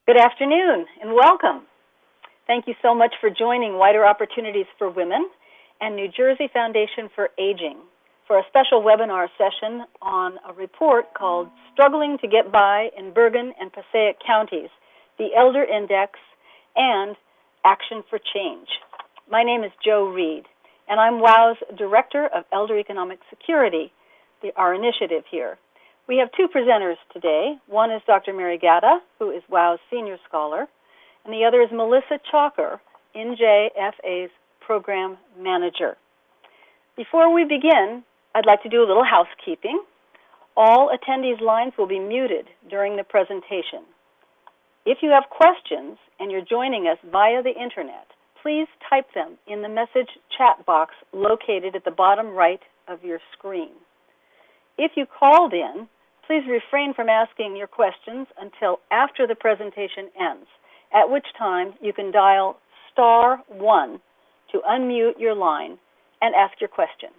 Good afternoon and welcome. Thank you so much for joining Wider Opportunities for Women and New Jersey Foundation for Aging for a special webinar session on a report called Struggling to Get By in Bergen and Passaic Counties, the Elder Index and Action for Change. My name is Jo Reed, and I'm WOW's Director of Elder Economic Security, our initiative here. We have two presenters today. One is Dr. Mary Gatta, who is WOW's Senior Scholar, and the other is Melissa Chalker, NJFA's Program Manager. Before we begin, I'd like to do a little housekeeping. All attendees' lines will be muted during the presentation. If you have questions and you're joining us via the Internet, please type them in the message chat box located at the bottom right of your screen. If you called in, please refrain from asking your questions until after the presentation ends, at which time you can dial *1 to unmute your line and ask your question.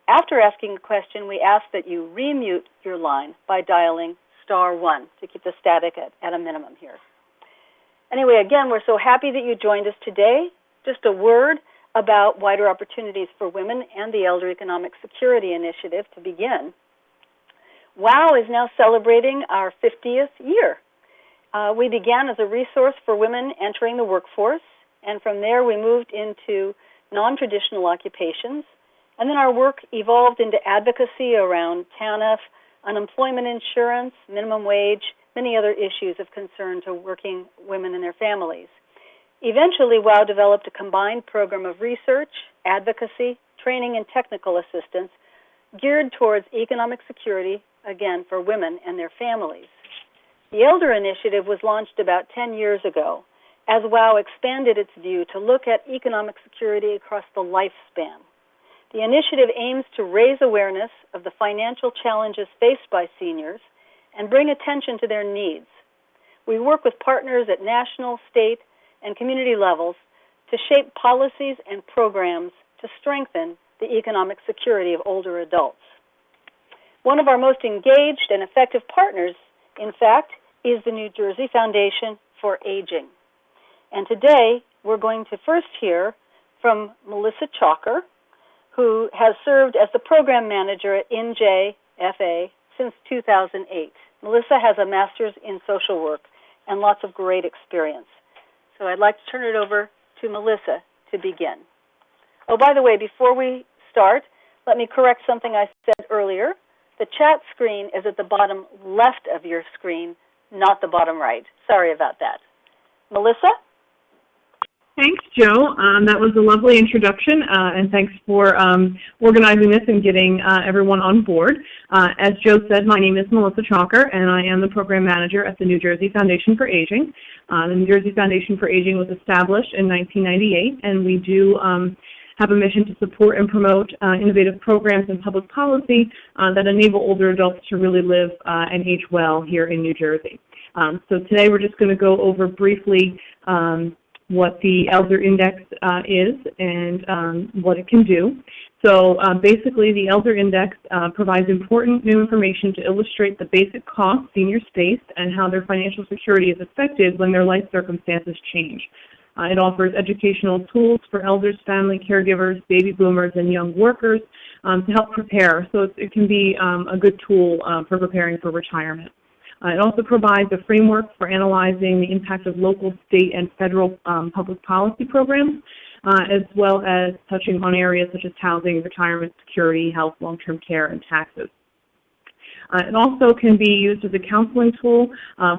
After asking a question, we ask that you remute your line by dialing *1 to keep the static at a minimum here. Anyway, again, we're so happy that you joined us today. Just a word about Wider Opportunities for Women and the Elder Economic Security Initiative to begin. WOW is now celebrating our 50th year. We began as a resource for women entering the workforce, and from there we moved into non-traditional occupations, and then our work evolved into advocacy around TANF, unemployment insurance, minimum wage, many other issues of concern to working women and their families. Eventually, WOW developed a combined program of research, advocacy, training, and technical assistance geared towards economic security, again, for women and their families. The Elder Initiative was launched about 10 years ago as WOW expanded its view to look at economic security across the lifespan. The initiative aims to raise awareness of the financial challenges faced by seniors and bring attention to their needs. We work with partners at national, state, and community levels to shape policies and programs to strengthen the economic security of older adults. One of our most engaged and effective partners, in fact, is the New Jersey Foundation for Aging. And today, we're going to first hear from Melissa Chalker, who has served as the program manager at NJFA since 2008. Melissa has a master's in social work and lots of great experience. So I'd like to turn it over to Melissa to begin. Oh, by the way, before we start, let me correct something I said earlier. The chat screen is at the bottom left of your screen, not the bottom right. Sorry about that. Melissa? Thanks, Jo. That was a lovely introduction, and thanks for organizing this and getting everyone on board. As Jo said, my name is Melissa Chalker, and I am the program manager at the New Jersey Foundation for Aging. The New Jersey Foundation for Aging was established in 1998, and we do have a mission to support and promote innovative programs and public policy that enable older adults to really live and age well here in New Jersey. So today we're just going to go over briefly what the Elder Index is and what it can do. So basically the Elder Index provides important new information to illustrate the basic costs seniors face and how their financial security is affected when their life circumstances change. It offers educational tools for elders, family caregivers, baby boomers, and young workers to help prepare. So it can be a good tool for preparing for retirement. It also provides a framework for analyzing the impact of local, state, and federal public policy programs, as well as touching on areas such as housing, retirement, security, health, long-term care, and taxes. It also can be used as a counseling tool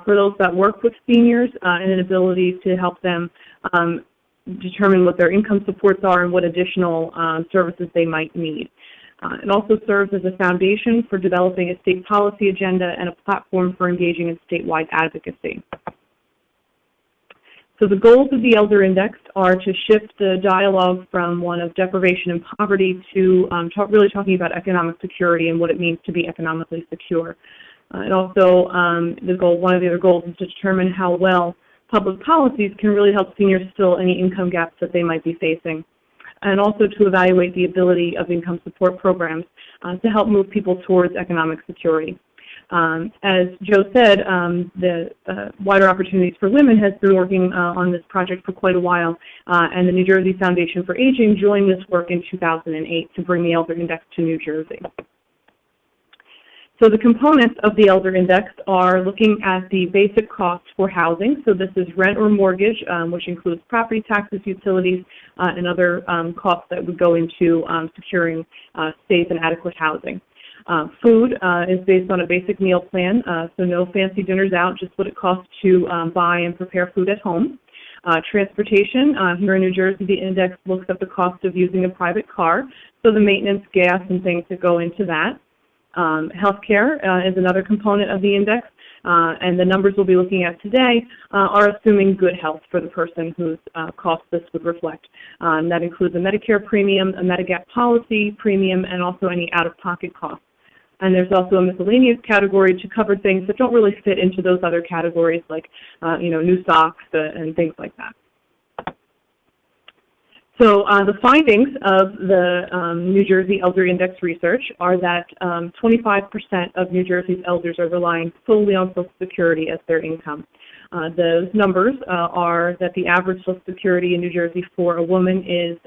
for those that work with seniors and an ability to help them determine what their income supports are and what additional services they might need. It also serves as a foundation for developing a state policy agenda and a platform for engaging in statewide advocacy. So the goals of the Elder Index are to shift the dialogue from one of deprivation and poverty to really talking about economic security and what it means to be economically secure. And also, one of the other goals is to determine how well public policies can really help seniors fill any income gaps that they might be facing, and also to evaluate the ability of income support programs to help move people towards economic security. As Joe said, the Wider Opportunities for Women has been working on this project for quite a while, and the New Jersey Foundation for Aging joined this work in 2008 to bring the Elder Index to New Jersey. So the components of the Elder Index are looking at the basic costs for housing. So this is rent or mortgage, which includes property taxes, utilities, and other costs that would go into securing safe and adequate housing. Food is based on a basic meal plan, so no fancy dinners out, just what it costs to buy and prepare food at home. Transportation, here in New Jersey, the index looks at the cost of using a private car, so the maintenance, gas, and things that go into that. Healthcare is another component of the index, and the numbers we'll be looking at today are assuming good health for the person whose cost this would reflect. That includes a Medicare premium, a Medigap policy premium, and also any out-of-pocket costs. And there's also a miscellaneous category to cover things that don't really fit into those other categories, like new socks and things like that. So the findings of the New Jersey Elder Index research are that 25% of New Jersey's elders are relying solely on Social Security as their income. Those numbers are that the average Social Security in New Jersey for a woman is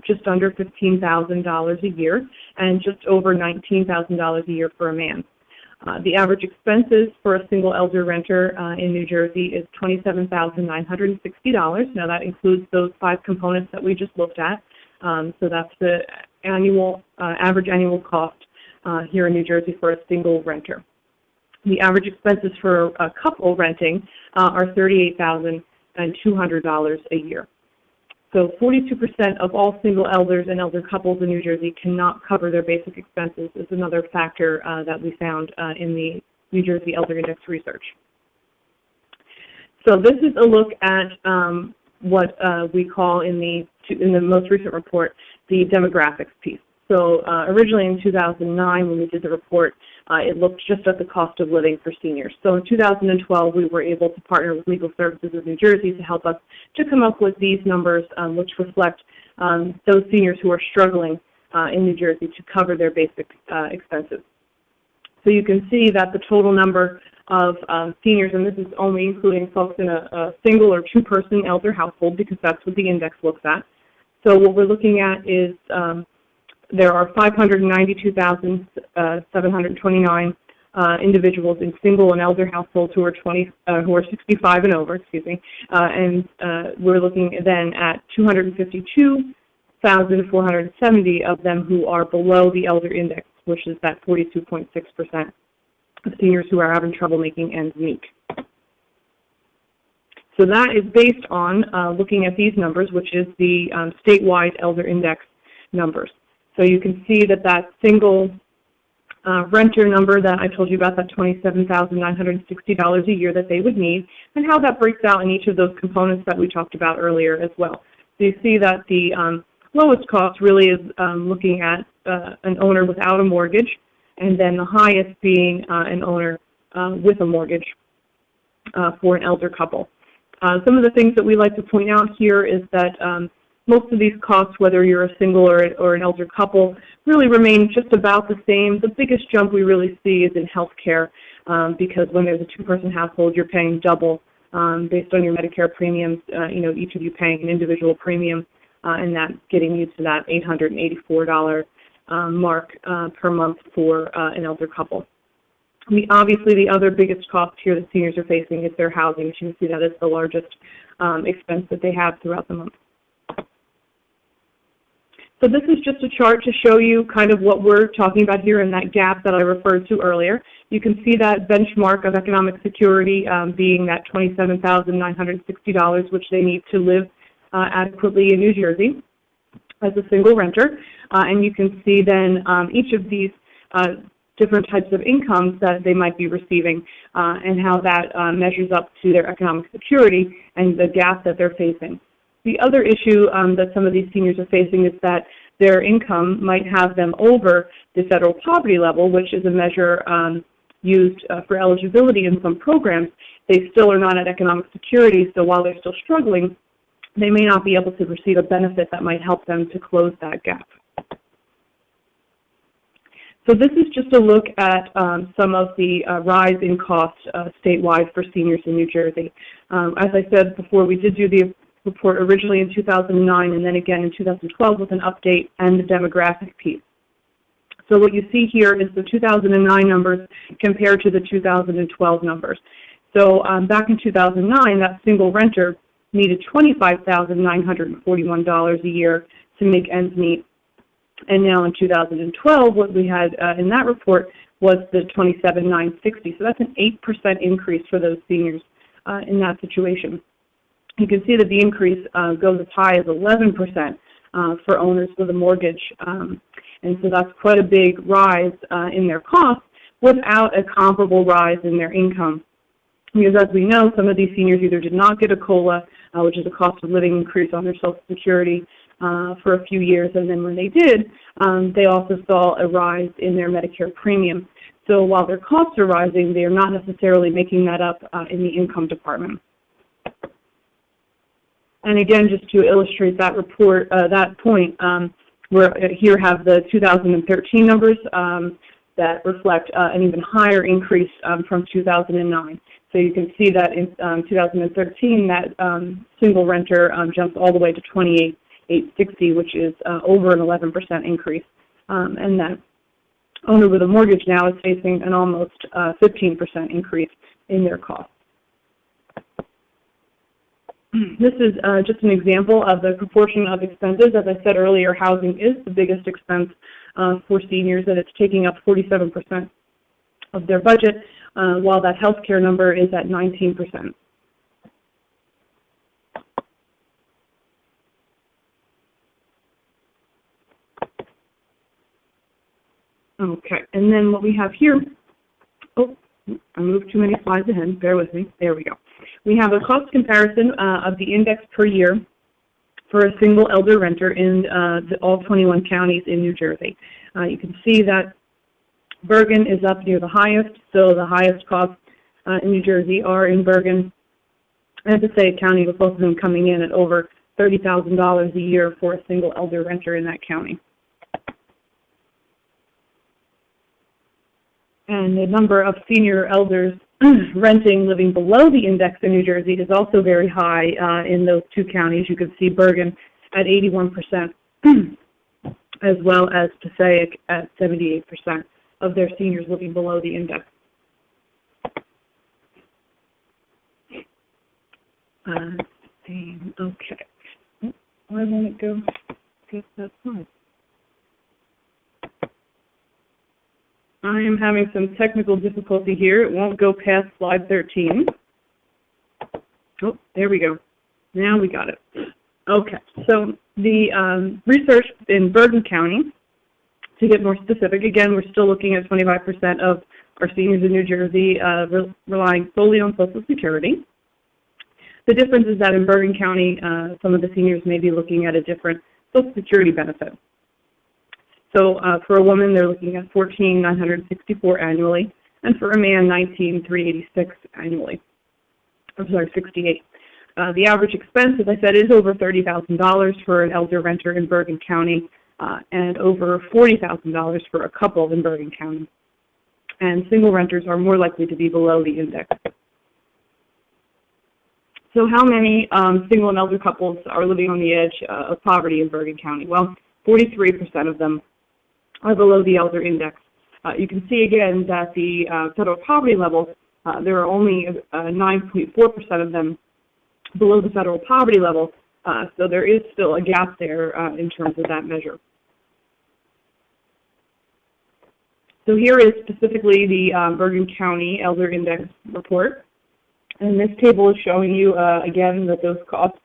just under $15,000 a year and just over $19,000 a year for a man. The average expenses for a single elder renter in New Jersey is $27,960. Now that includes those 5 components that we just looked at. So that's the annual average annual cost here in New Jersey for a single renter. The average expenses for a couple renting are $38,200 a year. So 42% of all single elders and elder couples in New Jersey cannot cover their basic expenses is another factor that we found in the New Jersey Elder Index research. So this is a look at what we call in the most recent report the demographics piece. So originally in 2009 when we did the report, it looked just at the cost of living for seniors. So in 2012, we were able to partner with Legal Services of New Jersey to help us to come up with these numbers, which reflect those seniors who are struggling in New Jersey to cover their basic expenses. So you can see that the total number of seniors, and this is only including folks in a single or 2-person elder household because that's what the index looks at. So what we're looking at is there are 592,729 individuals in single and elder households who are 65 and over, and we're looking then at 252,470 of them who are below the elder index, which is that 42.6% of seniors who are having trouble making ends meet. So that is based on looking at these numbers, which is the statewide elder index numbers. So you can see that that single renter number that I told you about, that $27,960 a year that they would need, and how that breaks out in each of those components that we talked about earlier as well. So you see that the lowest cost really is looking at an owner without a mortgage, and then the highest being an owner with a mortgage for an elder couple. Some of the things that we like to point out here is that most of these costs, whether you're a single or an elder couple, really remain just about the same. The biggest jump we really see is in health care because when there's a 2-person household, you're paying double based on your Medicare premiums, each of you paying an individual premium, and that's getting you to that $884 mark per month for an elder couple. Obviously, the other biggest cost here that seniors are facing is their housing. As you can see, that is the largest expense that they have throughout the month. So this is just a chart to show you kind of what we're talking about here in that gap that I referred to earlier. You can see that benchmark of economic security being that $27,960, which they need to live adequately in New Jersey as a single renter. And you can see then each of these different types of incomes that they might be receiving and how that measures up to their economic security and the gap that they're facing. The other issue that some of these seniors are facing is that their income might have them over the federal poverty level, which is a measure used for eligibility in some programs. They still are not at economic security, so while they're still struggling, they may not be able to receive a benefit that might help them to close that gap. So this is just a look at some of the rise in cost statewide for seniors in New Jersey. As I said before, we did do the report originally in 2009 and then again in 2012 with an update and the demographic piece. So what you see here is the 2009 numbers compared to the 2012 numbers. So back in 2009, that single renter needed $25,941 a year to make ends meet. And now in 2012, what we had in that report was the $27,960. So that's an 8% increase for those seniors in that situation. You can see that the increase goes as high as 11% for owners with a mortgage. And so that's quite a big rise in their costs without a comparable rise in their income. Because as we know, some of these seniors either did not get a COLA, which is a cost of living increase on their Social Security, for a few years, and then when they did, they also saw a rise in their Medicare premium. So while their costs are rising, they are not necessarily making that up in the income department. And again, just to illustrate that report, that point, we here have the 2013 numbers that reflect an even higher increase from 2009. So you can see that in 2013, that single renter jumps all the way to $28,860, which is over an 11% increase. And that owner with a mortgage now is facing an almost 15% increase in their costs. This is just an example of the proportion of expenses. As I said earlier, housing is the biggest expense for seniors, and it's taking up 47% of their budget, while that health care number is at 19%. Okay, and then what we have here, oh, I moved too many slides ahead, bear with me, there we go. We have a cost comparison of the index per year for a single elder renter in all 21 counties in New Jersey. You can see that Bergen is up near the highest, so the highest costs in New Jersey are in Bergen and Passaic County, with both of them coming in at over $30,000 a year for a single elder renter in that county. And the number of senior elders renting living below the index in New Jersey is also very high in those two counties. You can see Bergen at 81%, as well as Passaic at 78% of their seniors living below the index. Okay. Why won't it go? Guess that's fine. I am having some technical difficulty here. It won't go past slide 13. Oh, there we go. Now we got it. Okay, so the research in Bergen County, to get more specific, again, we're still looking at 25% of our seniors in New Jersey relying solely on Social Security. The difference is that in Bergen County, some of the seniors may be looking at a different Social Security benefit. So for a woman, they're looking at $14,964 annually, and for a man, $19,386 annually. I'm sorry, 68. The average expense, as I said, is over $30,000 for an elder renter in Bergen County, and over $40,000 for a couple in Bergen County. And single renters are more likely to be below the index. So how many single and elder couples are living on the edge of poverty in Bergen County? Well, 43% of them are below the elder index. You can see again that the federal poverty level, there are only 9.4% of them below the federal poverty level, so there is still a gap there in terms of that measure. So here is specifically the Bergen County Elder Index report, and this table is showing you again that those costs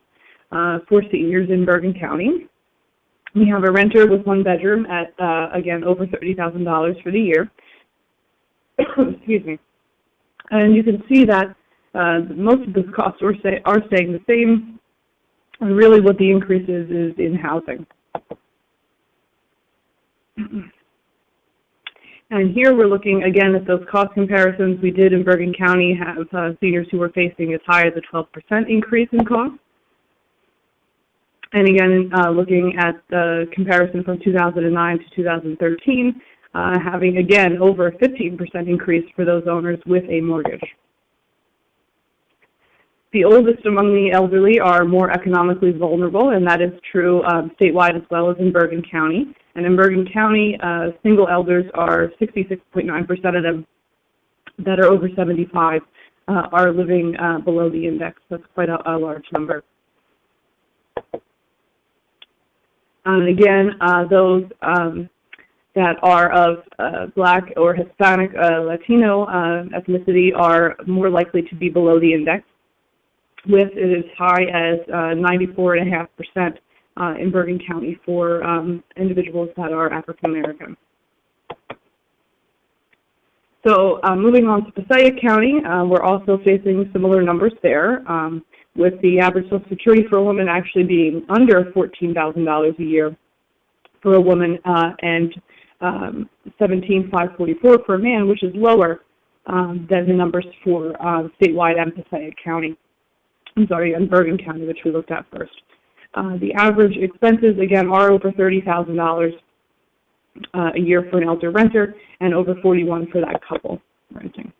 for seniors in Bergen County. We have a renter with one bedroom at, again, over $30,000 for the year. Excuse me. And you can see that most of those costs are staying the same, and really what the increase is in housing. And here we're looking, again, at those cost comparisons we did in Bergen County have seniors who were facing as high as a 12% increase in cost. And again, looking at the comparison from 2009 to 2013, having, again, over a 15% increase for those owners with a mortgage. The oldest among the elderly are more economically vulnerable, and that is true statewide as well as in Bergen County. And in Bergen County, single elders are 66.9% of them that are over 75 are living below the index. That's quite a large number. And again, those that are of Black or Hispanic Latino ethnicity are more likely to be below the index, with it as high as 94.5% in Bergen County for individuals that are African American. So moving on to Passaic County, we're also facing similar numbers there, with the average Social Security for a woman actually being under $14,000 a year for a woman and $17,544 for a man, which is lower than the numbers for statewide and Passaic County. I'm sorry, in Bergen County, which we looked at first. The average expenses, again, are over $30,000 a year for an elder renter and over $41,000 for that couple renting.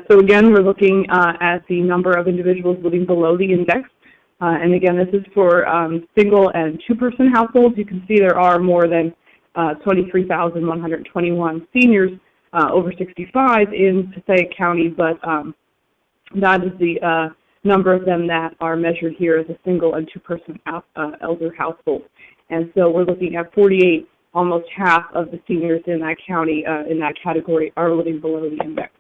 So again, we're looking at the number of individuals living below the index. And again, this is for single and two-person households. You can see there are more than 23,121 seniors over 65 in Passaic County, but that is the number of them that are measured here as a single and two-person elder household. And so we're looking at 48, almost half of the seniors in that county, in that category, are living below the index.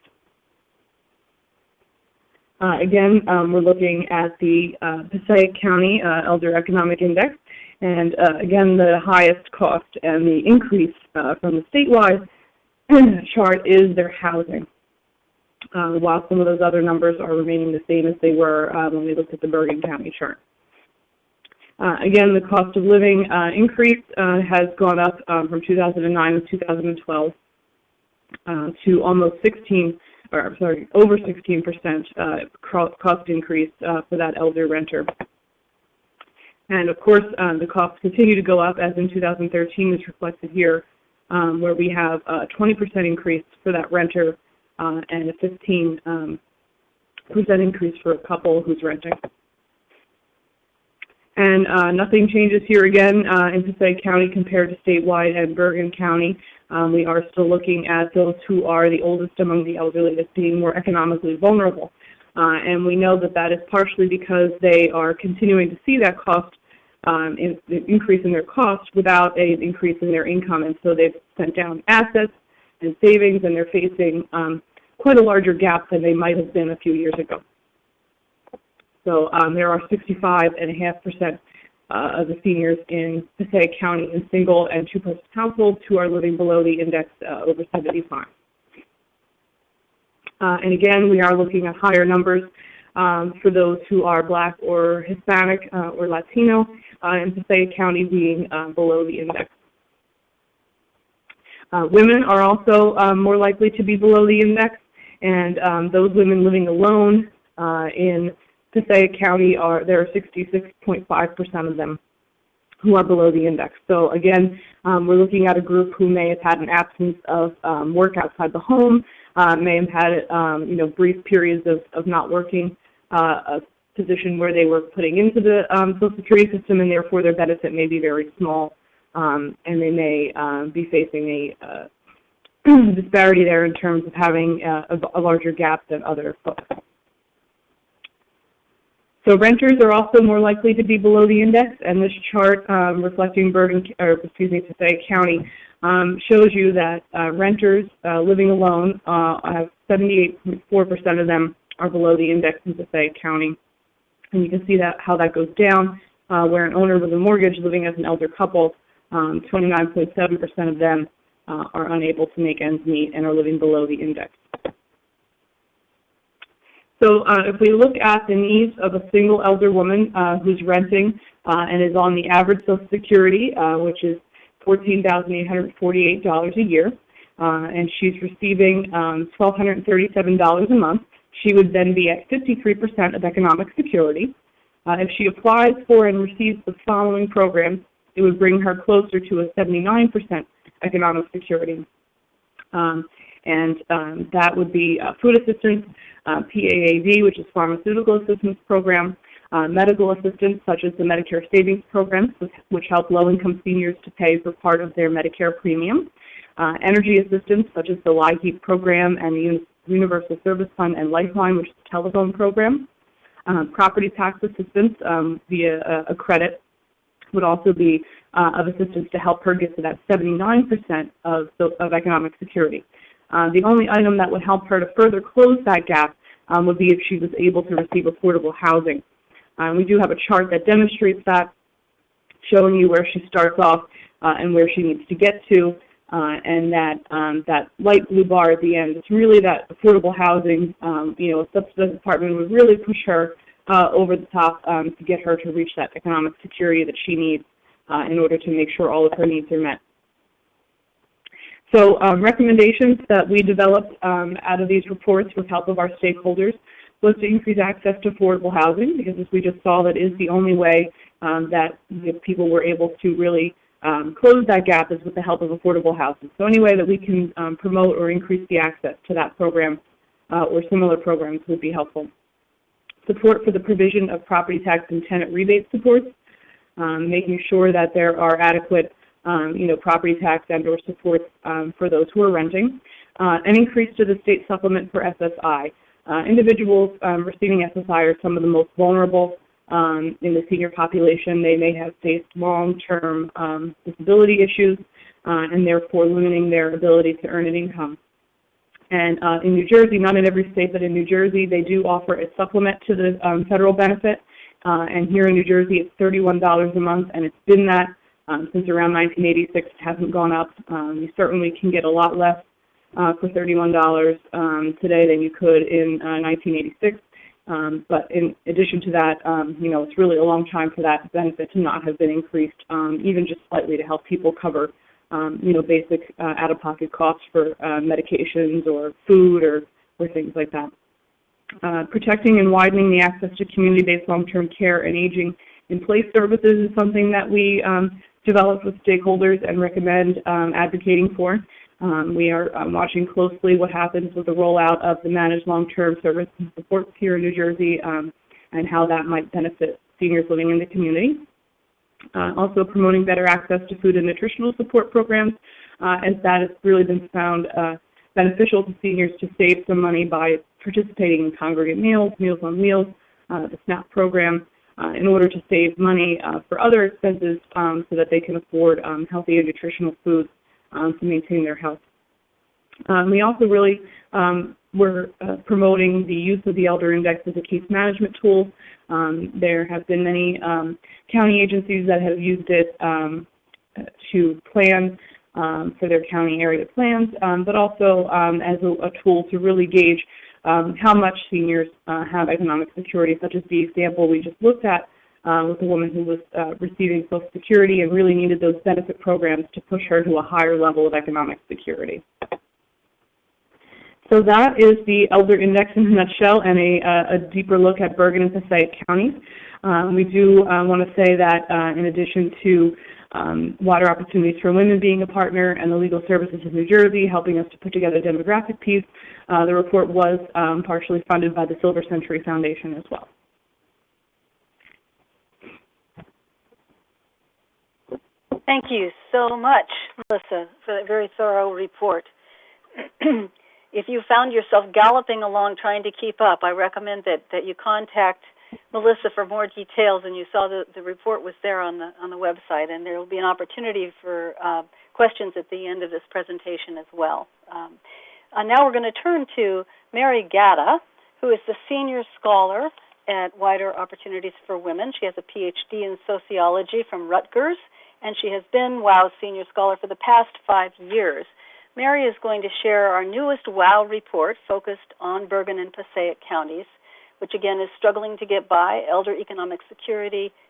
Again, we're looking at the Passaic County Elder Economic Index, and again, the highest cost and the increase from the statewide chart is their housing, while some of those other numbers are remaining the same as they were when we looked at the Bergen County chart. Again, the cost of living increase has gone up from 2009 to 2012 to almost over 16% cost increase for that elder renter. And of course, the costs continue to go up, as in 2013 is reflected here, where we have a 20% increase for that renter and a 15% increase for a couple who's renting. And nothing changes here again in Passaic County compared to statewide and Bergen County. We are still looking at those who are the oldest among the elderly as being more economically vulnerable. And we know that that is partially because they are continuing to see that cost, increase in their cost without an increase in their income. And so they've sent down assets and savings, and they're facing quite a larger gap than they might have been a few years ago. So there are 65.5% of the seniors in Passaic County in single and two-person households who are living below the index over 75. And again, we are looking at higher numbers for those who are Black or Hispanic or Latino in Passaic County being below the index. Women are also more likely to be below the index, and those women living alone in Passaic County there are 66.5% of them who are below the index. So again, we're looking at a group who may have had an absence of work outside the home, may have had brief periods of not working, a position where they were putting into the Social Security system, and therefore their benefit may be very small, and they may be facing a disparity there in terms of having a larger gap than other folks. So renters are also more likely to be below the index, and this chart reflecting Passaic County shows you that renters living alone have 78.4% of them are below the index in Passaic County. And you can see how that goes down, where an owner with a mortgage living as an elder couple, 29.7% of them are unable to make ends meet and are living below the index. So if we look at the needs of a single elder woman who's renting and is on the average Social Security, which is $14,848 a year, and she's receiving $1,237 a month, she would then be at 53% of economic security. If she applies for and receives the following programs, it would bring her closer to a 79% economic security. That would be food assistance, PAAD, which is pharmaceutical assistance program, medical assistance, such as the Medicare Savings Program, which help low-income seniors to pay for part of their Medicare premium, energy assistance, such as the LIHEAP program and the Universal Service Fund and Lifeline, which is a telephone program. Property tax assistance via a credit would also be of assistance to help her get to that 79% of economic security. The only item that would help her to further close that gap would be if she was able to receive affordable housing. We do have a chart that demonstrates that, showing you where she starts off and where she needs to get to, and that light blue bar at the end. It's really that affordable housing. A subsidized apartment would really push her over the top to get her to reach that economic security that she needs in order to make sure all of her needs are met. So recommendations that we developed out of these reports with help of our stakeholders was to increase access to affordable housing, because as we just saw, that is the only way that people were able to really close that gap is with the help of affordable housing. So any way that we can promote or increase the access to that program or similar programs would be helpful. Support for the provision of property tax and tenant rebate supports, making sure that there are adequate property tax and or supports for those who are renting. An increase to the state supplement for SSI. Individuals receiving SSI are some of the most vulnerable in the senior population. They may have faced long-term disability issues and therefore limiting their ability to earn an income. And in New Jersey, not in every state, but in New Jersey, they do offer a supplement to the federal benefit. And here in New Jersey, it's $31 a month, and it's been that since around 1986. It hasn't gone up. You certainly can get a lot less for $31 today than you could in 1986. But in addition to that, it's really a long time for that benefit to not have been increased, even just slightly, to help people cover, basic out-of-pocket costs for medications or food or things like that. Protecting and widening the access to community-based long-term care and aging-in-place services is something that we developed with stakeholders and recommend advocating for. We are watching closely what happens with the rollout of the managed long-term service and supports here in New Jersey and how that might benefit seniors living in the community. Also promoting better access to food and nutritional support programs, as that has really been found beneficial to seniors to save some money by participating in congregate meals, Meals on Wheels, the SNAP program, in order to save money for other expenses so that they can afford healthy and nutritional foods to maintain their health. We also really were promoting the use of the Elder Index as a case management tool. There have been many county agencies that have used it to plan for their county area plans, but also as a tool to really gauge how much seniors have economic security, such as the example we just looked at with a woman who was receiving Social Security and really needed those benefit programs to push her to a higher level of economic security. So that is the Elder Index in a nutshell and a deeper look at Bergen and Passaic counties. We do want to say that in addition to Wider Opportunities for Women being a partner and the Legal Services of New Jersey helping us to put together a demographic piece, the report was partially funded by the Silver Century Foundation as well. Thank you so much, Melissa, for that very thorough report. If you found yourself galloping along trying to keep up, I recommend that you contact Melissa for more details, and you saw the report was there on the website, and there will be an opportunity for questions at the end of this presentation as well. Now we're going to turn to Mary Gatta, who is the Senior Scholar at Wider Opportunities for Women. She has a PhD in sociology from Rutgers, and she has been WOW's Senior Scholar for the past 5 years. Mary is going to share our newest WOW report focused on Bergen and Passaic counties, which again is struggling to get by, elder economic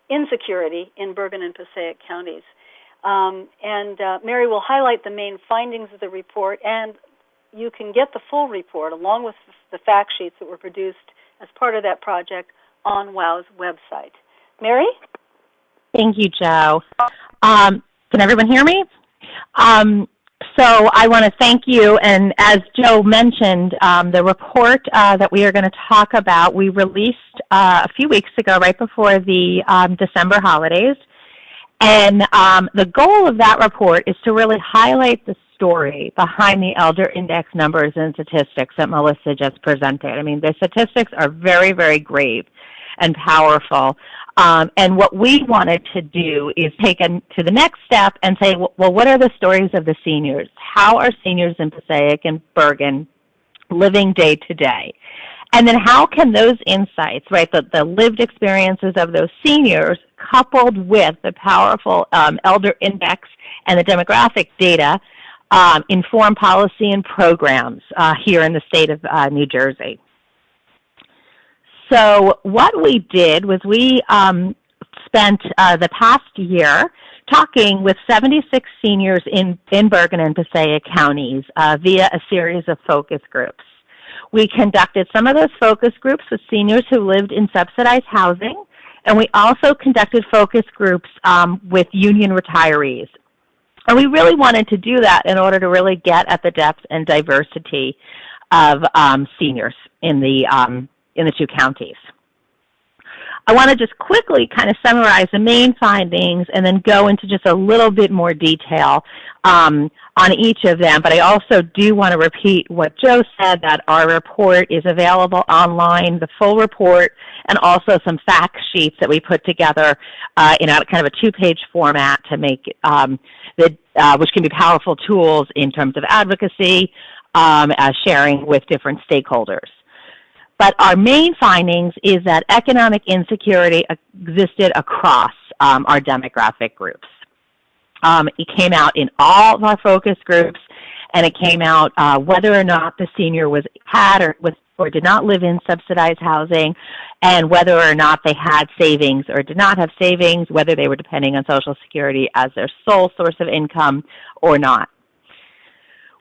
insecurity in Bergen and Passaic counties. Mary will highlight the main findings of the report, and you can get the full report along with the fact sheets that were produced as part of that project on WOW's website. Mary? Thank you, Jo. Can everyone hear me? So I want to thank you, and as Joe mentioned, the report that we are going to talk about, we released a few weeks ago, right before the December holidays, and the goal of that report is to really highlight the story behind the elder index numbers and statistics that Melissa just presented. I mean, the statistics are very, very grave and powerful. And what we wanted to do is take it to the next step and say, well, what are the stories of the seniors? How are seniors in Passaic and Bergen living day to day? And then how can those insights, right, the lived experiences of those seniors coupled with the powerful elder index and the demographic data inform policy and programs here in the state of New Jersey? So what we did was we spent the past year talking with 76 seniors in Bergen and Passaic counties via a series of focus groups. We conducted some of those focus groups with seniors who lived in subsidized housing, and we also conducted focus groups with union retirees. And we really wanted to do that in order to really get at the depth and diversity of seniors in the two counties. I want to just quickly kind of summarize the main findings and then go into just a little bit more detail on each of them, but I also do want to repeat what Joe said, that our report is available online, the full report, and also some fact sheets that we put together in a kind of a two-page format to make which can be powerful tools in terms of advocacy, sharing with different stakeholders. But our main findings is that economic insecurity existed across our demographic groups. It came out in all of our focus groups, and it came out whether or not the senior had or did not live in subsidized housing, and whether or not they had savings or did not have savings, whether they were depending on Social Security as their sole source of income or not.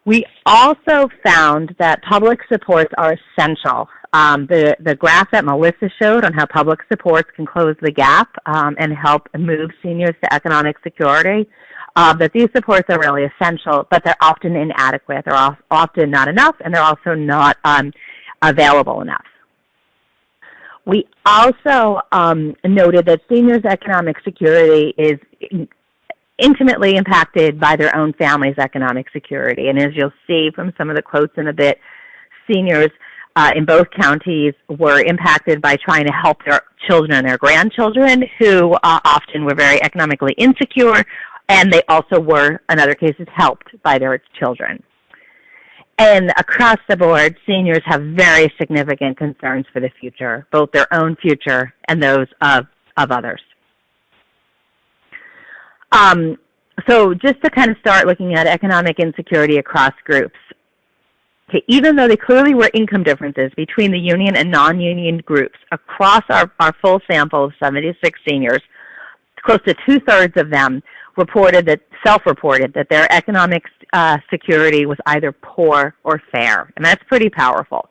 We also found that public supports are essential. The graph that Melissa showed on how public supports can close the gap and help move seniors to economic security, that these supports are really essential, but they're often inadequate. They're often not enough, and they're also not available enough. We also noted that seniors' economic security is intimately impacted by their own family's economic security. And as you'll see from some of the quotes in a bit, seniors in both counties were impacted by trying to help their children and their grandchildren, who often were very economically insecure, and they also were, in other cases, helped by their children. And across the board, seniors have very significant concerns for the future, both their own future and those of others. So just to kind of start looking at economic insecurity across groups, okay, even though there clearly were income differences between the union and non-union groups across our full sample of 76 seniors, close to 2/3 of them self-reported that their economic security was either poor or fair, and that's pretty powerful.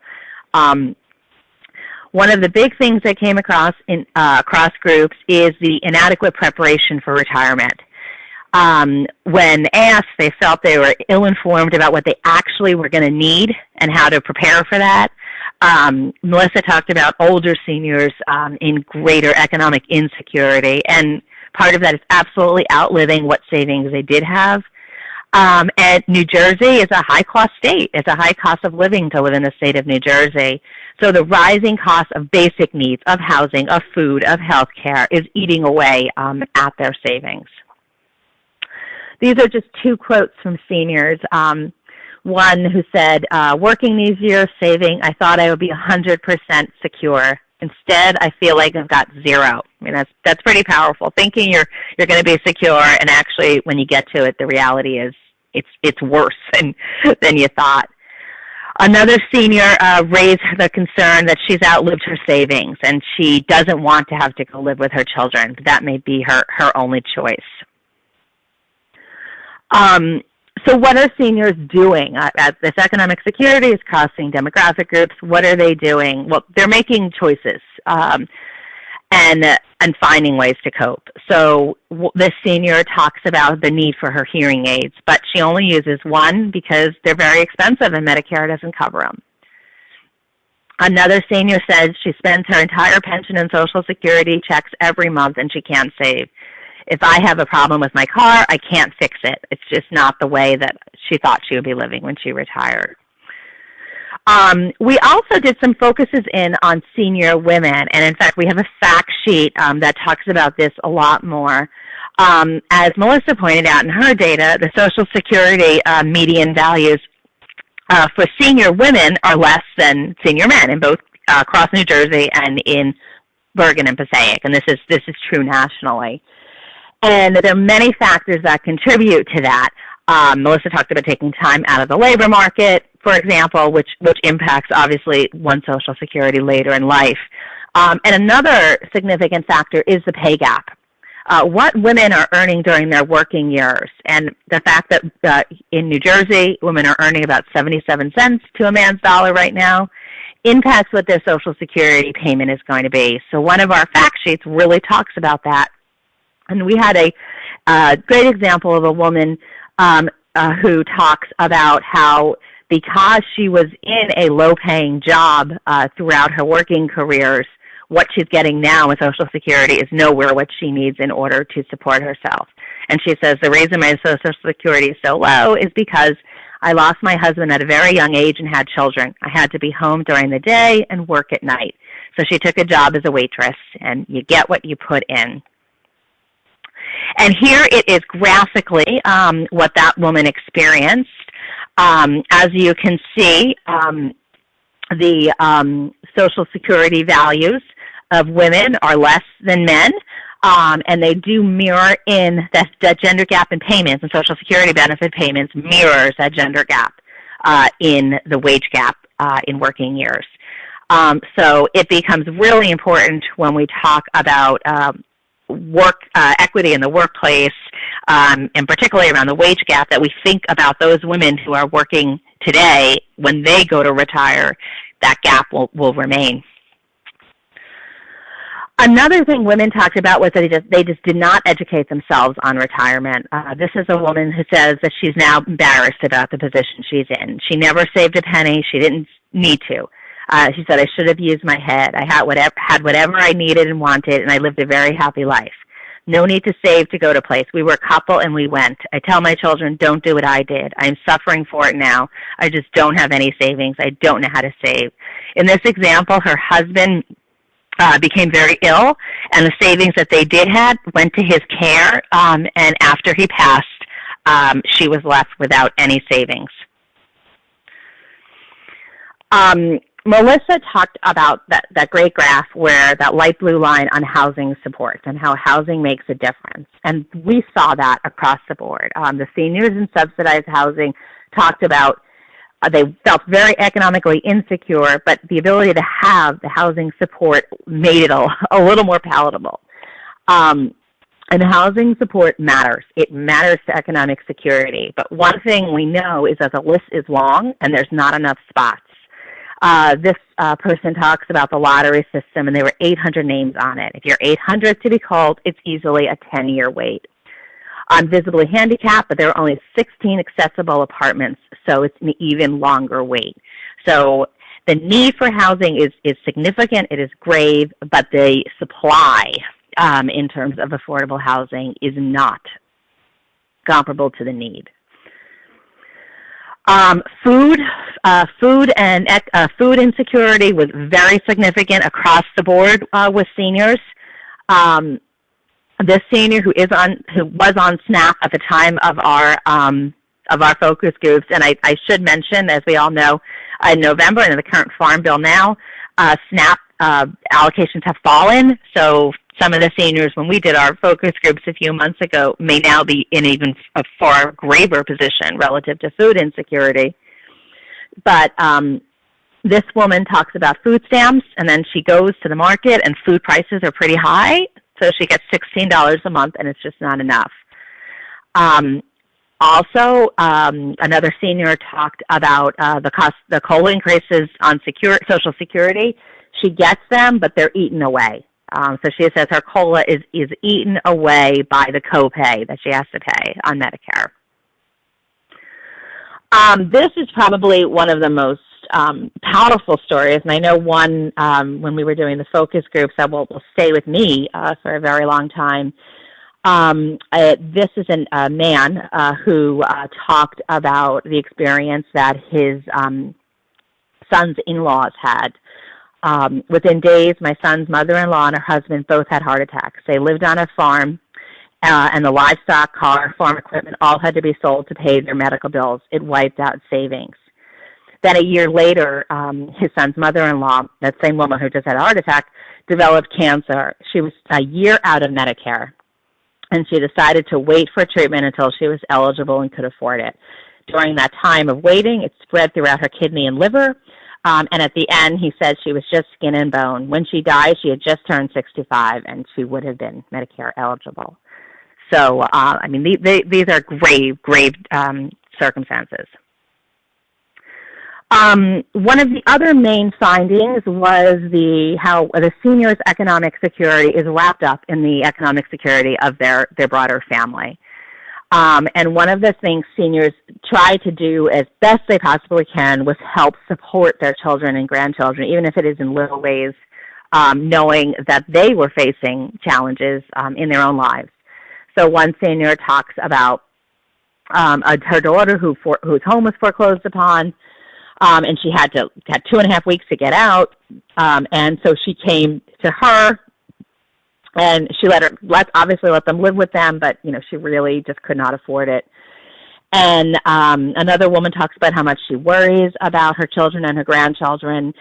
One of the big things that came across across groups is the inadequate preparation for retirement. When asked, they felt they were ill-informed about what they actually were going to need and how to prepare for that. Melissa talked about older seniors in greater economic insecurity, and part of that is absolutely outliving what savings they did have. And New Jersey is a high-cost state. It's a high cost of living to live in the state of New Jersey. So the rising cost of basic needs, of housing, of food, of health care is eating away at their savings. These are just two quotes from seniors. One who said, working these years saving, I thought I would be 100% secure. Instead, I feel like I've got zero. I mean, that's pretty powerful. Thinking you're going to be secure, and actually, when you get to it, the reality is it's worse than you thought. Another senior raised the concern that she's outlived her savings, and she doesn't want to have to go live with her children. That may be her only choice. So what are seniors doing? This economic security is costing demographic groups. What are they doing? Well, they're making choices. and finding ways to cope. So this senior talks about the need for her hearing aids, but she only uses one because they're very expensive and Medicare doesn't cover them. Another senior says she spends her entire pension and Social Security checks every month and she can't save. If I have a problem with my car, I can't fix it. It's just not the way that she thought she would be living when she retired. We also did some focuses in on senior women, and in fact, we have a fact sheet that talks about this a lot more. As Melissa pointed out in her data, the Social Security median values for senior women are less than senior men in both across New Jersey and in Bergen and Passaic, and this is true nationally. And there are many factors that contribute to that. Melissa talked about taking time out of the labor market, for example, which impacts, obviously, one's Social Security later in life. And another significant factor is the pay gap. What women are earning during their working years, and the fact that in New Jersey, women are earning about 77 cents to a man's dollar right now, impacts what their Social Security payment is going to be. So one of our fact sheets really talks about that. And we had a great example of a woman who talks about how, because she was in a low-paying job throughout her working careers, what she's getting now with Social Security is nowhere what she needs in order to support herself. And she says, the reason my Social Security is so low is because I lost my husband at a very young age and had children. I had to be home during the day and work at night. So she took a job as a waitress, and you get what you put in. And here it is graphically what that woman experienced. As you can see, the Social Security values of women are less than men, and they do mirror in that gender gap in payments, and Social Security benefit payments mirrors that gender gap in the wage gap in working years. So it becomes really important when we talk about work equity in the workplace, and particularly around the wage gap, that we think about those women who are working today. When they go to retire, that gap will remain. Another thing women talked about was that they just did not educate themselves on retirement. This is a woman who says that she's now embarrassed about the position she's in. She never saved a penny. She didn't need to. She said, I should have used my head. I had whatever I needed and wanted, and I lived a very happy life. No need to save to go to place. We were a couple, and we went. I tell my children, don't do what I did. I'm suffering for it now. I just don't have any savings. I don't know how to save. In this example, her husband became very ill, and the savings that they did have went to his care, and after he passed, she was left without any savings. Melissa talked about that great graph where that light blue line on housing supports and how housing makes a difference. And we saw that across the board. The seniors in subsidized housing talked about they felt very economically insecure, but the ability to have the housing support made it a little more palatable. And housing support matters. It matters to economic security. But one thing we know is that the list is long and there's not enough spots. This person talks about the lottery system, and there were 800 names on it. If you're 800 to be called, it's easily a 10-year wait. I'm visibly handicapped, but there are only 16 accessible apartments, so it's an even longer wait. So the need for housing is significant, it is grave, but the supply in terms of affordable housing is not comparable to the need. Food insecurity was very significant across the board with seniors. This senior who was on SNAP at the time of our focus groups, and I should mention, as we all know, in November and in the current Farm Bill now, SNAP allocations have fallen. So some of the seniors, when we did our focus groups a few months ago, may now be in even a far graver position relative to food insecurity. But this woman talks about food stamps, and then she goes to the market, and food prices are pretty high. So she gets $16 a month, and it's just not enough. Also, another senior talked about the COLA increases on Social Security. She gets them, but they're eaten away. So she says her COLA is eaten away by the copay that she has to pay on Medicare. This is probably one of the most powerful stories, and I know one when we were doing the focus groups that will stay with me for a very long time. This is a man who talked about the experience that his son's in-laws had. Within days, my son's mother-in-law and her husband both had heart attacks. They lived on a farm, and the livestock, car, farm equipment all had to be sold to pay their medical bills. It wiped out savings. Then a year later, his son's mother-in-law, that same woman who just had a heart attack, developed cancer. She was a year out of Medicare, and she decided to wait for treatment until she was eligible and could afford it. During that time of waiting, it spread throughout her kidney and liver, and at the end, he said she was just skin and bone. When she died, she had just turned 65, and she would have been Medicare eligible. So, I mean, these are grave circumstances. One of the other main findings was how the seniors' economic security is wrapped up in the economic security of their broader family. And one of the things seniors try to do as best they possibly can was help support their children and grandchildren, even if it is in little ways, knowing that they were facing challenges in their own lives. So one senior talks about her daughter whose home was foreclosed upon, and she had 2.5 weeks to get out, and so she came to her, and she obviously let them live with them, but she really just could not afford it. And another woman talks about how much she worries about her children and her grandchildren.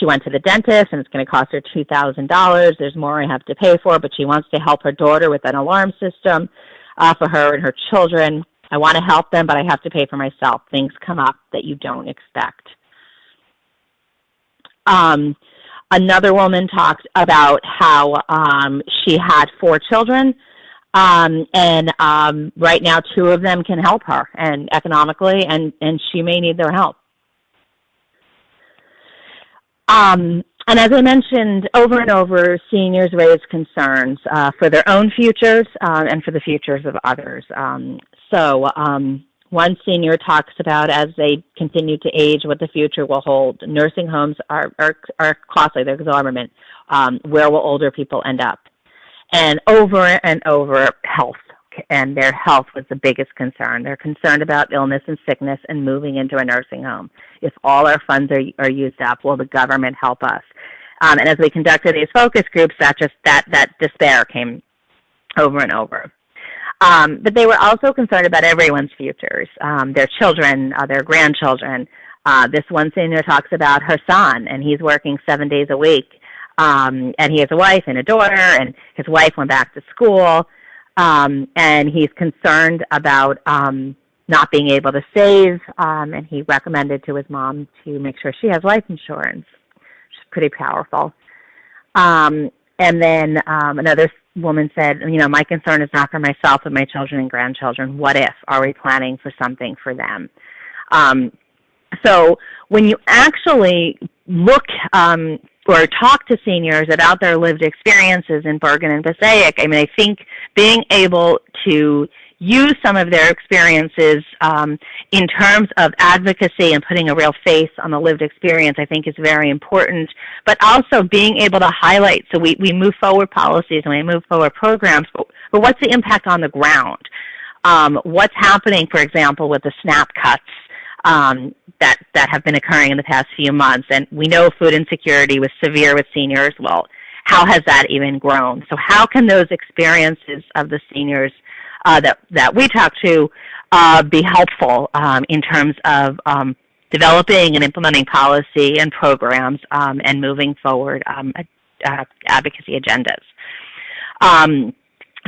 She went to the dentist, and it's going to cost her $2,000. There's more I have to pay for, but she wants to help her daughter with an alarm system for her and her children. I want to help them, but I have to pay for myself. Things come up that you don't expect. Another woman talked about how she had 4 children, and right now 2 of them can help her and economically, and she may need their help. And as I mentioned over and over, seniors raise concerns for their own futures and for the futures of others. So one senior talks about, as they continue to age, what the future will hold. Nursing homes are costly, they're exorbitant. Where will older people end up? And over, health. And their health was the biggest concern. They're concerned about illness and sickness and moving into a nursing home. If all our funds are used up, will the government help us? And as we conducted these focus groups, that despair came over and over. But they were also concerned about everyone's futures, their children, their grandchildren. This one senior talks about her son, and he's working 7 days a week. And he has a wife and a daughter, and his wife went back to school. And he's concerned about not being able to save, and he recommended to his mom to make sure she has life insurance, which is pretty powerful. And then another woman said, my concern is not for myself, but my children and grandchildren. What if? Are we planning for something for them? So when you actually look or talk to seniors about their lived experiences in Bergen and Passaic, I think being able to use some of their experiences in terms of advocacy and putting a real face on the lived experience, I think is very important, but also being able to highlight, so we move forward policies and we move forward programs, but what's the impact on the ground? What's happening, for example, with the SNAP cuts that have been occurring in the past few months? And we know food insecurity was severe with seniors. Well, how has that even grown? So how can those experiences of the seniors that we talk to be helpful in terms of developing and implementing policy and programs and moving forward advocacy agendas?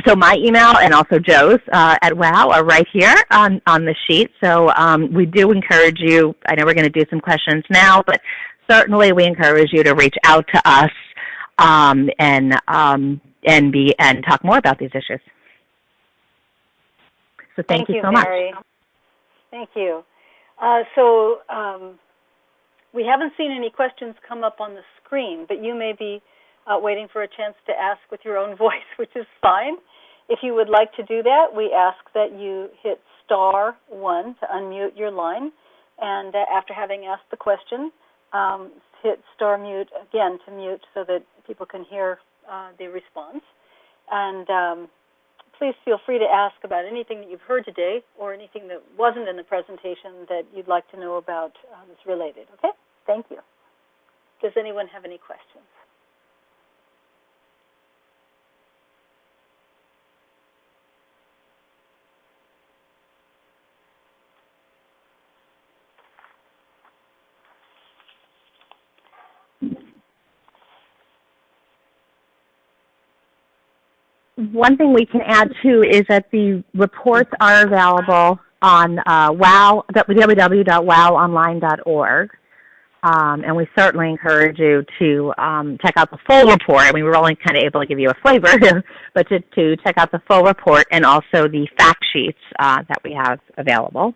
So my email and also Joe's at WOW are right here on the sheet. So we do encourage you, I know we're going to do some questions now, but certainly we encourage you to reach out to us and talk more about these issues. So thank you so Mary. much. Thank you. So we haven't seen any questions come up on the screen, but you may be waiting for a chance to ask with your own voice, which is fine. If you would like to do that, we ask that you hit *1 to unmute your line, and after having asked the question, hit *mute again to mute so that people can hear the response. And please feel free to ask about anything that you've heard today or anything that wasn't in the presentation that you'd like to know about that's related. Okay? Thank you. Does anyone have any questions? One thing we can add, too, is that the reports are available on www.wowonline.org. And we certainly encourage you to check out the full report. I mean, we're only kind of able to give you a flavor, but to check out the full report and also the fact sheets that we have available.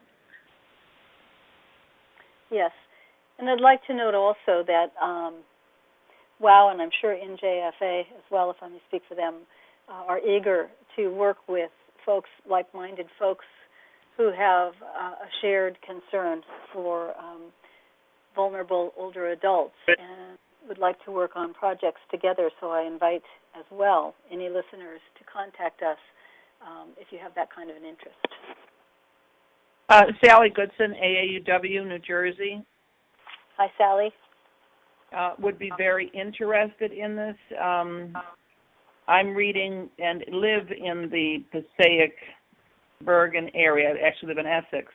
Yes. And I'd like to note also that WOW, and I'm sure NJFA as well, if I may speak for them, are eager to work with folks, like-minded folks, who have a shared concern for vulnerable older adults and would like to work on projects together. So I invite as well any listeners to contact us if you have that kind of an interest. Sally Goodson, AAUW, New Jersey. Hi, Sally. Would be very interested in this. I'm reading and live in the Passaic, Bergen area. I actually live in Essex.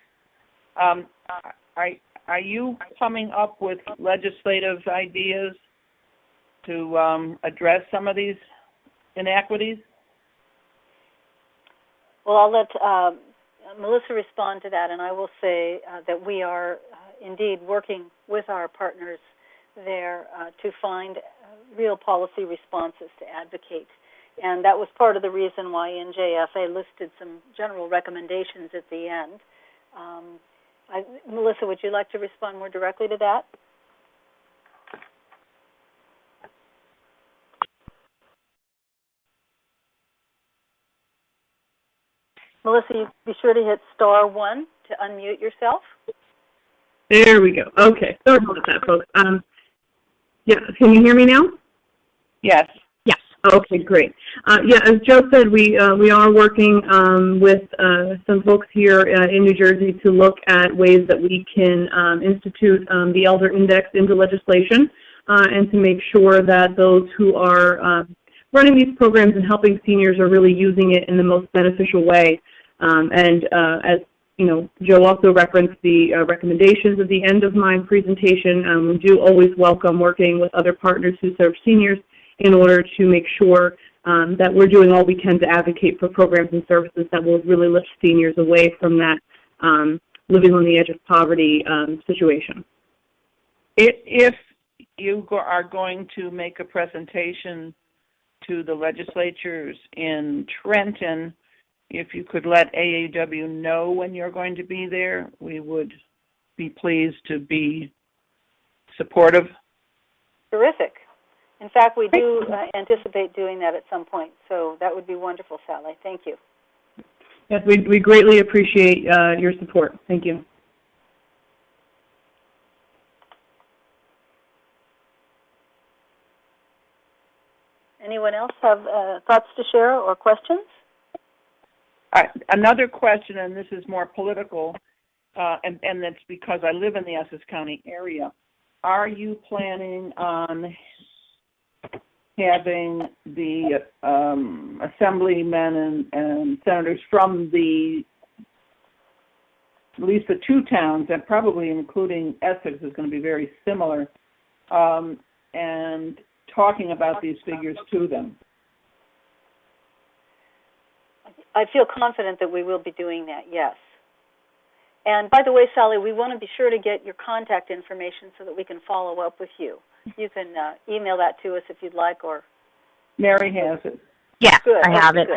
Are you coming up with legislative ideas to address some of these inequities? Well, I'll let Melissa respond to that, and I will say that we are indeed working with our partners there to find real policy responses to advocate. And that was part of the reason why NJFA listed some general recommendations at the end. Melissa, would you like to respond more directly to that? Melissa, you be sure to hit *1 to unmute yourself. There we go. Okay. Sorry about that, folks. Yeah, can you hear me now? Yes. Yes. Okay, great. Yeah, as Joe said, we are working with some folks here in New Jersey to look at ways that we can institute the Elder Index into legislation and to make sure that those who are running these programs and helping seniors are really using it in the most beneficial way. And as you know, Joe also referenced the recommendations at the end of my presentation. We do always welcome working with other partners who serve seniors in order to make sure that we're doing all we can to advocate for programs and services that will really lift seniors away from that living on the edge of poverty situation. If you are going to make a presentation to the legislatures in Trenton, if you could let AAW know when you're going to be there, we would be pleased to be supportive. Terrific. In fact, we do anticipate doing that at some point, so that would be wonderful, Sally. Thank you. Yes, we greatly appreciate your support. Thank you. Anyone else have thoughts to share or questions? Another question, and this is more political, and that's because I live in the Essex County area. Are you planning on having the assemblymen and senators from at least the two towns, and probably including Essex is going to be very similar, and talking about these figures to them? I feel confident that we will be doing that, yes. And by the way, Sally, we want to be sure to get your contact information so that we can follow up with you. You can email that to us if you'd like, or Mary has it. Yes, good. I have it.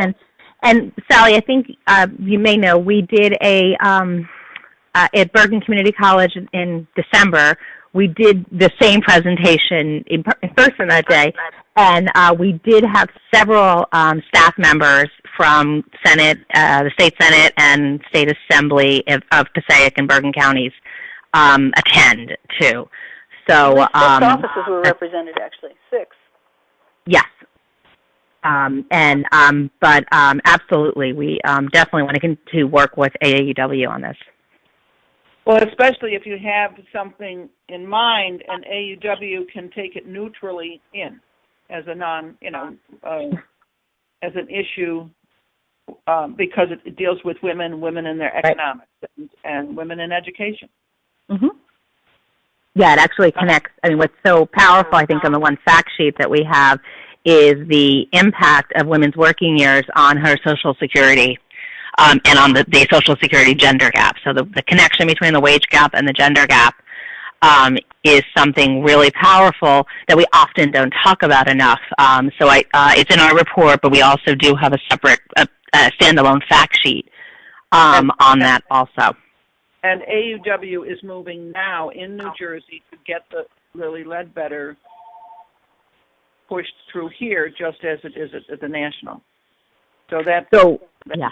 And Sally, I think you may know we did at Bergen Community College in December. we did the same presentation in person that day, and we did have several staff members from Senate, the State Senate and State Assembly of Passaic and Bergen counties attend too. So six offices were represented, actually. 6. Yes. But absolutely, we definitely want to work with AAUW on this. Well, especially if you have something in mind, and AUW can take it neutrally in as a as an issue because it deals with women in their economics, and women in education. Mm-hmm. Yeah, it actually connects. I mean, what's so powerful, I think, on the one fact sheet that we have is the impact of women's working years on her Social Security and on the Social Security gender gap. So the connection between the wage gap and the gender gap is something really powerful that we often don't talk about enough. So it's in our report, but we also do have a separate standalone fact sheet on that also. And AUW is moving now in New Jersey to get the Lilly Ledbetter pushed through here, just as it is at the national. Yes.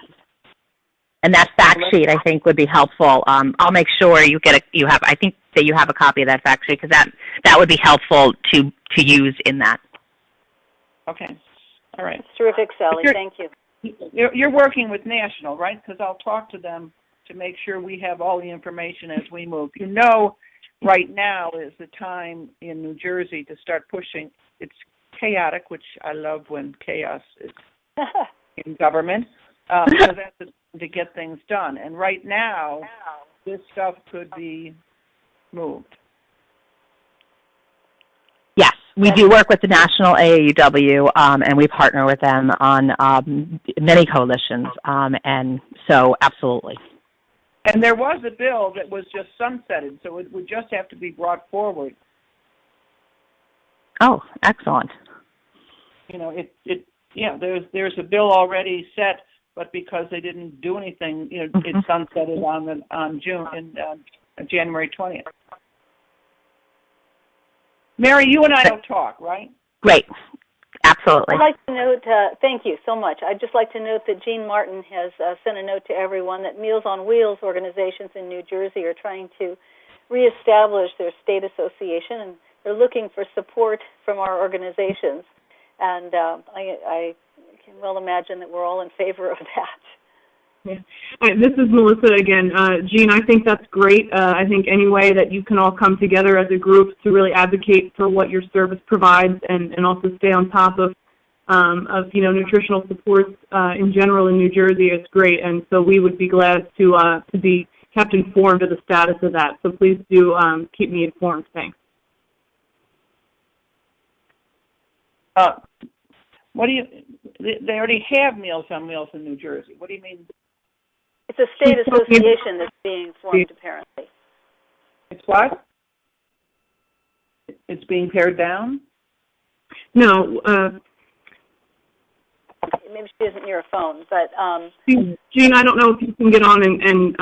And that fact sheet, I think, would be helpful. I'll make sure I think that you have a copy of that fact sheet, because that would be helpful to use in that. Okay. All right. That's terrific, Sally. Thank you. You're working with national, right? Because I'll talk to them to make sure we have all the information as we move. Right now is the time in New Jersey to start pushing. It's chaotic, which I love when chaos is in government. So that's the time to get things done. And right now, this stuff could be moved. Yes, we do work with the National AAUW, and we partner with them on many coalitions, and so absolutely. And there was a bill that was just sunsetted, so it would just have to be brought forward. Oh, excellent. There's a bill already set, but because they didn't do anything, it sunsetted on January 20th. Mary, you and I don't talk, right? Great. Absolutely. I'd like to note, thank you so much. I'd just like to note that Jean Martin has sent a note to everyone that Meals on Wheels organizations in New Jersey are trying to reestablish their state association, and they're looking for support from our organizations. And I can well imagine that we're all in favor of that. Yeah. This is Melissa again. Jean, I think that's great. I think any way that you can all come together as a group to really advocate for what your service provides, and also stay on top of nutritional supports in general in New Jersey is great. And so we would be glad to be kept informed of the status of that. So please do keep me informed. Thanks. They already have Meals on Wheels in New Jersey. What do you mean? It's a state association that's being formed, apparently. It's what? It's being pared down? No. Maybe she isn't near a phone, but... Jean, I don't know if you can get on and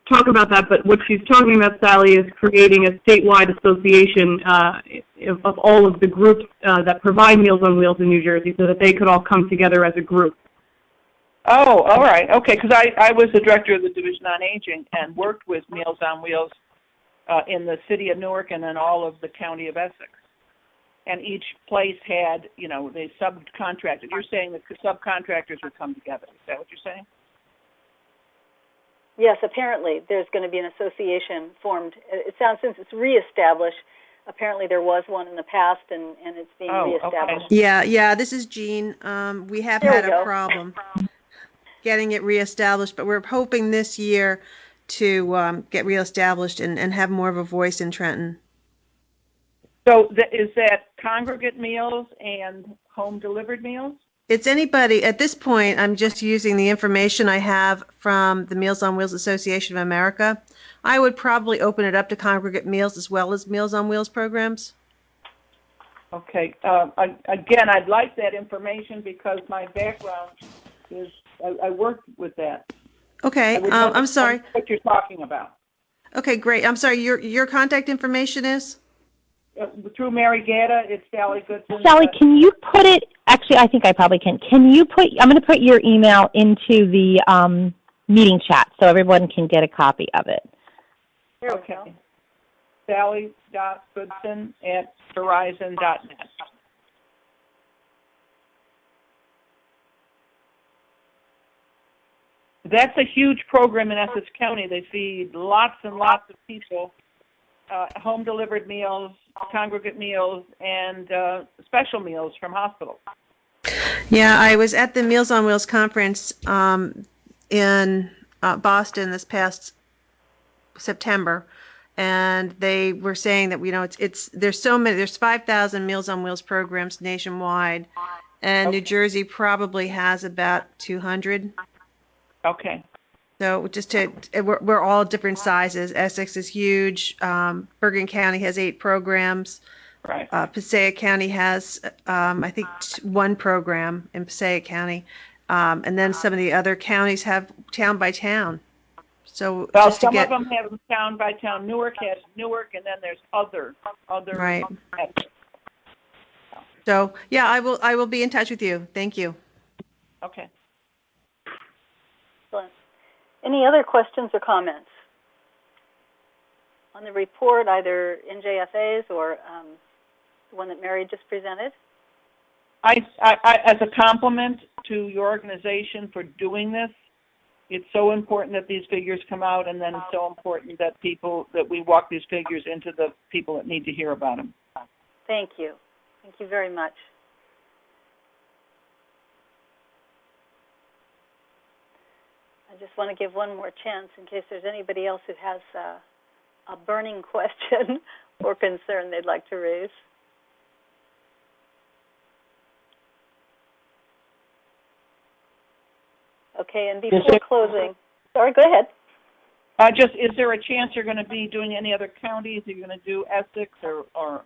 talk about that, but what she's talking about, Sally, is creating a statewide association of all of the groups that provide Meals on Wheels in New Jersey, so that they could all come together as a group. Oh, all right. Okay, because I was the director of the Division on Aging and worked with Meals on Wheels in the city of Newark and then all of the county of Essex. And each place had, they subcontracted. You're saying that the subcontractors would come together. Is that what you're saying? Yes, apparently there's going to be an association formed. It sounds, since it's reestablished, apparently there was one in the past, and it's being reestablished. Okay. Yeah, this is Jean. We have had a problem getting it reestablished, but we're hoping this year to get reestablished and have more of a voice in Trenton. So is that congregate meals and home-delivered meals? It's anybody. At this point, I'm just using the information I have from the Meals on Wheels Association of America. I would probably open it up to congregate meals as well as Meals on Wheels programs. Okay. Again, I'd like that information because my background is I worked with that. Okay. I'm sorry. What you're talking about. Okay, great. I'm sorry, your contact information is? Through Mary Gatta, it's Sally Goodson. Sally, can you put it, actually, I think I probably can. Can you put, I'm going to put your email into the meeting chat so everyone can get a copy of it. Okay. Sally.Goodson@Verizon.net. That's a huge program in Essex County. They feed lots and lots of people home-delivered meals, congregate meals, and special meals from hospitals. Yeah, I was at the Meals on Wheels conference in Boston this past September, and they were saying that there's so many, there's 5,000 Meals on Wheels programs nationwide, and New Jersey probably has about 200. Okay. So we're all different sizes. Essex is huge. Bergen County has 8 programs. Right. Passaic County has, I think, 1 program in Passaic County. And then some of the other counties have town by town. So well, some of them have town by town. Newark has Newark, and then there's other. Right. So yeah, I will be in touch with you. Thank you. Okay. Excellent. Any other questions or comments on the report, either NJFA's or the one that Mary just presented? I, as a compliment to your organization for doing this, it's so important that these figures come out, and then it's so important that we walk these figures into the people that need to hear about them. Thank you. Thank you very much. I just want to give one more chance in case there's anybody else who has a burning question or concern they'd like to raise. Okay, and before closing, sorry, go ahead. Is there a chance you're going to be doing any other counties? Are you going to do Essex or?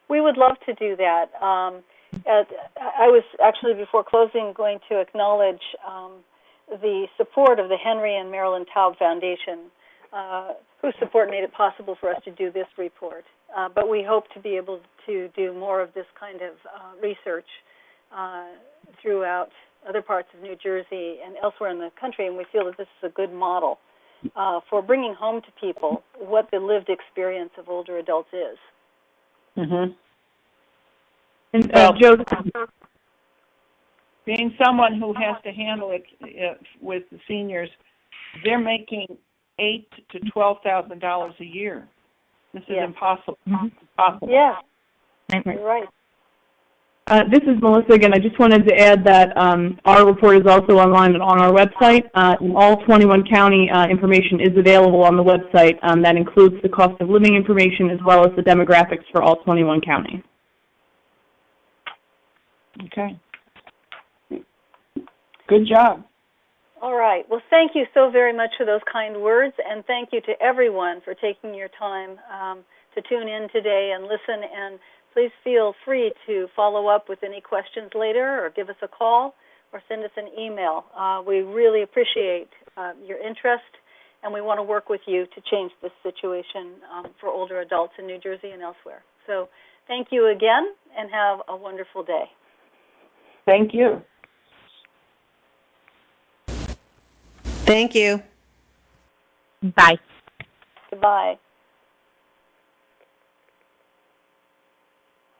We would love to do that. I was actually, before closing, going to acknowledge the support of the Henry and Marilyn Taub Foundation, whose support made it possible for us to do this report. But we hope to be able to do more of this kind of research throughout other parts of New Jersey and elsewhere in the country, and we feel that this is a good model for bringing home to people what the lived experience of older adults is. Mm-hmm. And Joe, being someone who has to handle it with the seniors, they're making $8,000 to $12,000 a year. This is impossible. Impossible. Yeah, you're right. This is Melissa again. I just wanted to add that our report is also online and on our website. All 21 county information is available on the website. That includes the cost of living information as well as the demographics for all 21 counties. Okay. Good job. All right. Well, thank you so very much for those kind words, and thank you to everyone for taking your time to tune in today and listen. And please feel free to follow up with any questions later, or give us a call, or send us an email. We really appreciate your interest, and we want to work with you to change this situation for older adults in New Jersey and elsewhere. So thank you again, and have a wonderful day. Thank you. Thank you. Bye. Goodbye.